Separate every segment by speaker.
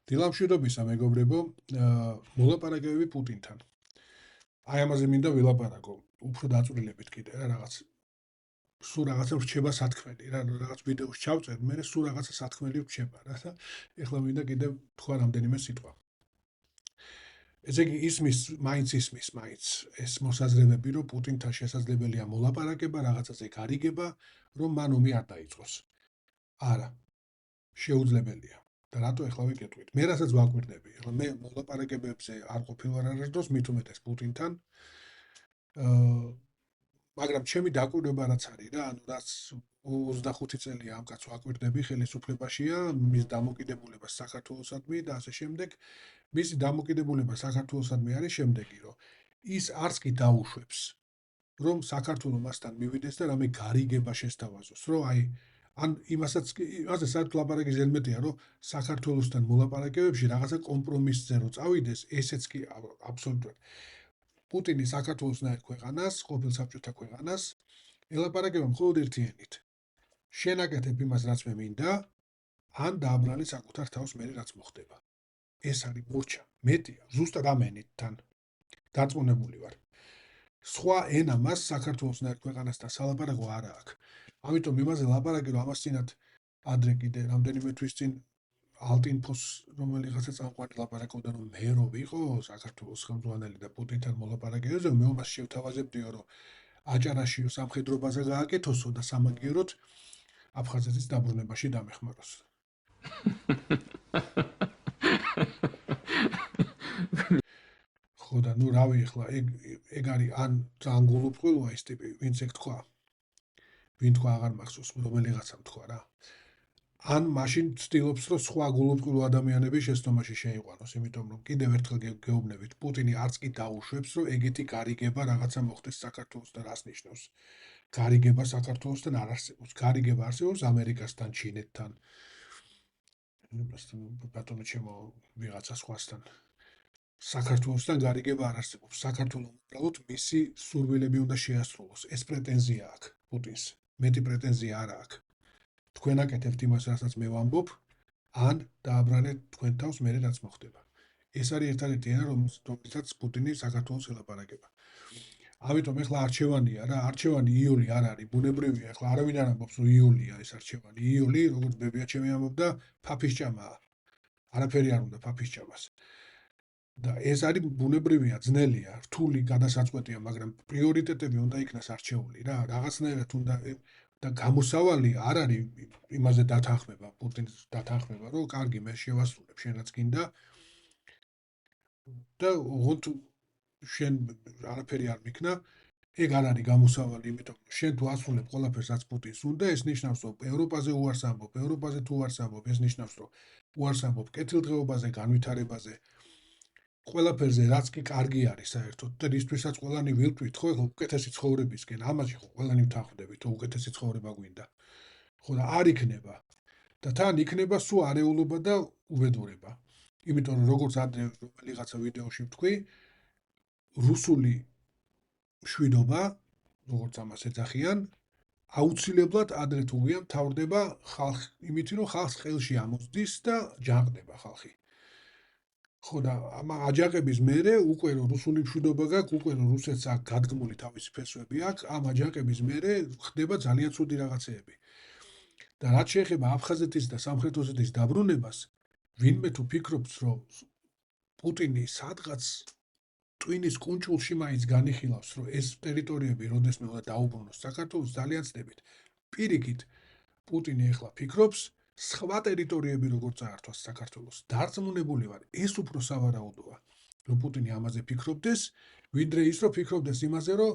Speaker 1: დილამშვიდობისა, მეგობრებო, მოლაპარაკებები პუტინთან. აი ამაზე მინდა ვილაპარაკო, უფრო დაწვრილებით კიდე რა რაღაც. სულ რაღაცა რჩება სათქმელი, რაღაც ვიდეოს ჩავწერ, მე სულ რაღაცა სათქმელი რჩება რა და ეხლა მინდა კიდე თქვა რამდენიმე სიტყვა. ესე იგი მაინც ეს მოსაზრებები, რომ პუტინთან შესაძლებელია მოლაპარაკება, რაღაცაზე გარიგება, რომ მან ომი არ დაიწყოს. არა, შეუძლებელია. და რატო ეხლა ვიკეთვით? მე რასაც ვაკვირდები, ეხლა მე მოლაპარაკებებზე არ ყოფილვარ არასდროს, მით უმეტეს პუტინთან. მაგრამ ჩემი დაკვირვება რაც არის რა, ანუ რაც 25 წელია ამ კაცს ვაკვირდები, ხელისუფლებაშია, მის დამოკიდებულება საქართველოსადმი და ასე შემდეგ. მისი დამოკიდებულება საქართველოსადმი არის შემდეგი, რომ ის არც კი დაუშვებს, რომ საქართველო მასთან მივიდეს და რამე გარიგება შესთავაზოს, რომ აი ან იმასაც საერთოდ ლაპარაკი ზედმეტია, რომ საქართველოსთან მოლაპარაკებებში რაღაცა კომპრომისზე რო წავიდეს, ესეც კი აბსოლუტურად. პუტინი საქართველოსნაირ ქვეყანას, ყოფილ საბჭოთა ქვეყანას, ელაპარაკება მხოლოდ ერთი ენით. შენ აკეთებ იმას, რაც მე მინდა, ან დააბრალე საკუთარ თავს მე რაც მოხდება. ეს არის მორჩა, მეტია, ზუსტად ამ ენით დარწმუნებული ვარ. სხვა ენა მას საქართველოსნაირ ქვეყანასთან სალაპარაკო არა აქვს. ამიტომ იმაზე ლაპარაკი, რომ ამას წინათ ადრე კიდე რამდენიმე თვის წინ ალტინფოს რომელიღაცა წამყვანი ლაპარაკობდა, რომ მე რო ვიყო საქართველოს ხელმძღვანელი და პუტინთან მოლაპარაკებაზე, მე მას შევთავაზებდიო, რომ აჭარაშიო სამხედრობაზე გააკეთოსო და სამაგიეროდ აფხაზეთის დაბრუნებაში დამეხმაროს. ხო და ნუ რავი ახლა ეგ არის ან ძალიან გულუბრყვილოა ეს ტიპი, ვინც ეგ თქვა. ვინ თქვა აღარ მახსოვს, რომელიღაცამ თქვა რა. ან მაშინ ცდილობს, რომ სხვა გულუბრყვილო ადამიანები შეცდომაში შეიყვანოს, იმიტომ რომ კიდევ ერთხელ გეუბნებით, პუტინი არც კი დაუშვებს, რომ ეგეთი გარიგება რაღაცა მოხდეს საქართველოსთან, რას ნიშნავს. გარიგება საქართველოსთან არ არსებობს. გარიგება არსებობს ამერიკასთან, ჩინეთთან. ბატონო ჩემო ვიღაცა სხვასთან. საქართველოსთან გარიგება არ არსებობს. საქართველოს უბრალოდ მისი სურვილები უნდა შეასრულოს. ეს პრეტენზია აქვს პუტინს. მეტი პრეტენზია არ აქვს. თქვენ აკეთებთ იმას, რასაც მე ვამბობ, ან დააბრალეთ თქვენ თავს მე რაც მოხდება. ეს არის ერთადერთი ენა, რომელსაც პუტინი საქართველოს ელაპარაკება. ამიტომ ეხლა არჩევანია რა, არჩევანი იული არ არის, ბუნებრივია, ეხლა არავინ არ ამბობს, რომ იულია ეს არჩევანი. იული, როგორც ბებია ჩემი ამბობდა, ფაფისჭამაა. არაფერი არ უნდა ფაფისჭამას. და ეს არის ბუნებრივია, ძნელია, რთული გადასაწყვეტია, მაგრამ პრიორიტეტები უნდა იქნას არჩეული რა, რაღაცნაირად უნდა და გამოსავალი არ არის იმაზე დათანხმება, პუტინს დათანხმება, რომ კარგი, მე შევასრულებ, შენ რაც გინდა და ოღონდ შენ არაფერი არ მიქნა, ეგ არ არის გამოსავალი, იმიტომ შენ თუ ასრულებ ყველაფერს, რაც პუტინს უნდა, ეს ნიშნავს, რომ ევროპაზე უარს ამბობ, ევროპაზე თუ უარს ამბობ, ეს ნიშნავს, რომ უარს ამბობ კეთილდღეობაზე, განვითარებაზე, ყველაფერზე, რაც კი კარგი არის საერთოდ და რისთვისაც ყველანი ვილტვით, ხო, უკეთესი ცხოვრებისკენ, ამაში ხო ყველანი ვთანხმდებით, თუ უკეთესი ცხოვრება გვინდა. ხო და არ იქნება. და თან იქნება სულ არეულობა და უბედურება. იმიტომ რომ როგორც ადრე რომელიღაცა ვიდეოში ვთქვი, რუსული მშვიდობა, როგორც ამას ეძახიან, აუცილებლად ადრე თუ გვიან თავდება ხალხ, იმით რომ ხალხს ხელში ამოსდის და ჯანყდება ხალხი. ხო და ამ აჯანყების მერე უკვე რომ რუსული მშვიდობა გაქვს, უკვე რომ რუსეთს აქვს გადგმული თავისი ფესვები აქვს, ამ აჯანყების მერე ხდება ძალიან ცუდი რაღაცეები. და რაც შეეხება აფხაზეთის და სამხრეთ ოსეთის დაბრუნებას, ვინმე თუ ფიქრობს, რომ პუტინი სადღაც ტვინის კუნჭულში მაინც განიხილავს, რომ ეს ტერიტორიები როდესმე უნდა დაუბრუნოს საქართველოს, ძალიან ცდებით. პირიქით, პუტინი ეხლა ფიქრობს, სხვა ტერიტორიები როგორ წაართვას საქართველოს. დარწმუნებული ვარ, ეს უფრო სავარაუდოა, რომ პუტინი ამაზე ფიქრობდეს, ვიდრე ის რომ ფიქრობდეს იმაზე, რომ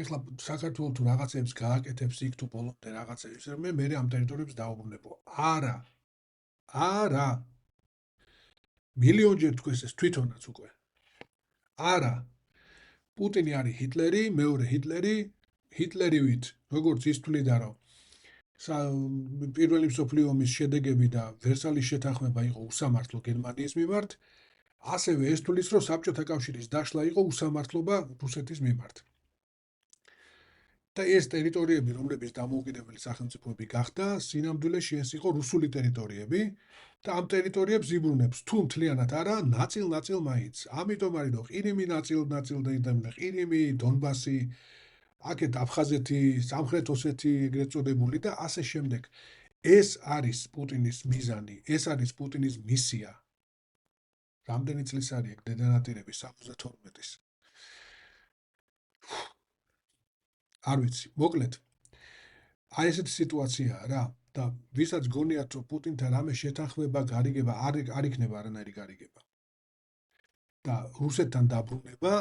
Speaker 1: ეხლა საქართველო თუ რაღაცებს გააკეთებს იქ თუ ბოლომდე რაღაცებს, მე ამ ტერიტორიებს დაუბრუნებო. არა. არა. მილიონჯერ თქვეს ეს თვითონაც უკვე. არა. პუტინი არის ჰიტლერი, მეორე ჰიტლერი, ჰიტლერივით, როგორც ის თვლიდა, რომ პირველი მსოფლიო ომის შედეგები და ვერსალის შეთანხმება იყო უსამართლო გერმანიის მიმართ, ასევე ეს თვლის, რომ საბჭოთა კავშირის დაშლა იყო უსამართლობა რუსეთის მიმართ. და ეს ტერიტორიები, რომლებიც დამოუკიდებელი სახელმწიფოები გახდა, სინამდვილეში ეს იყო რუსული ტერიტორიები და ამ ტერიტორიებს იბრუნებს თუ მთლიანად არა, ნაწილ-ნაწილ მაინც. ამიტომ არის რომ ყირიმი ნაწილ-ნაწილ და ყირიმი, დონბასი, აქეთ აფხაზეთი, სამხრეთ ოსეთი ეგრეთ წოდებული და ასე შემდეგ. ეს არის პუტინის მიზანი, ეს არის პუტინის მისია. რამდენი წლის არის ეგ დედანატირების 72-ის? არ ვიცი. მოკლედ, აი ესეთი სიტუაციაა რა და ვისაც გონიათ რომ პუტინთან რამე შეთანხმება, გარიგება არ იქნება არანაირი გარიგება. და რუსეთთან დაბრუნება,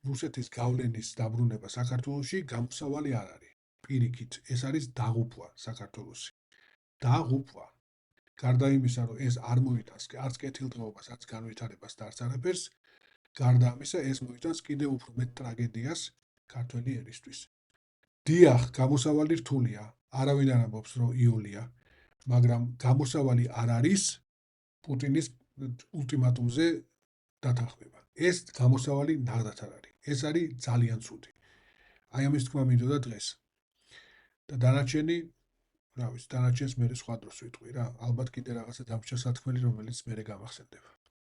Speaker 1: რუსეთის გავლენის დაბრუნება საქართველოში გამოსავალი არ არის. პირიქით, ეს არის დაღუპვა საქართველოში. დაღუპვა. გარდა იმისა, რომ ეს არ მოიტანს არც კეთილდღეობას, არც განვითარებას და არც არაფერს, გარდა ამისა, ეს მოიტანს კიდევ უფრო მეტ ტრაგედიას ქართველი ერისთვის. დიახ, გამოსავალი რთულია, არავინ არ ამბობს, რომ იოლია, მაგრამ გამოსავალი არ არის პუტინის ულტიმატუმზე დათანხმება. ეს გამოსავალი ნახდათ არ არის. ეს არის ძალიან ცუდი. აი ამის თქმა მინდოდა დღეს. და დანარჩენი, რა ვიცი, დანარჩენს მე სხვა დროს ვიტყვი რა. ალბათ კიდე რაღაცა დამრჩა სათქმელი, რომელიც მე გამახსენდება.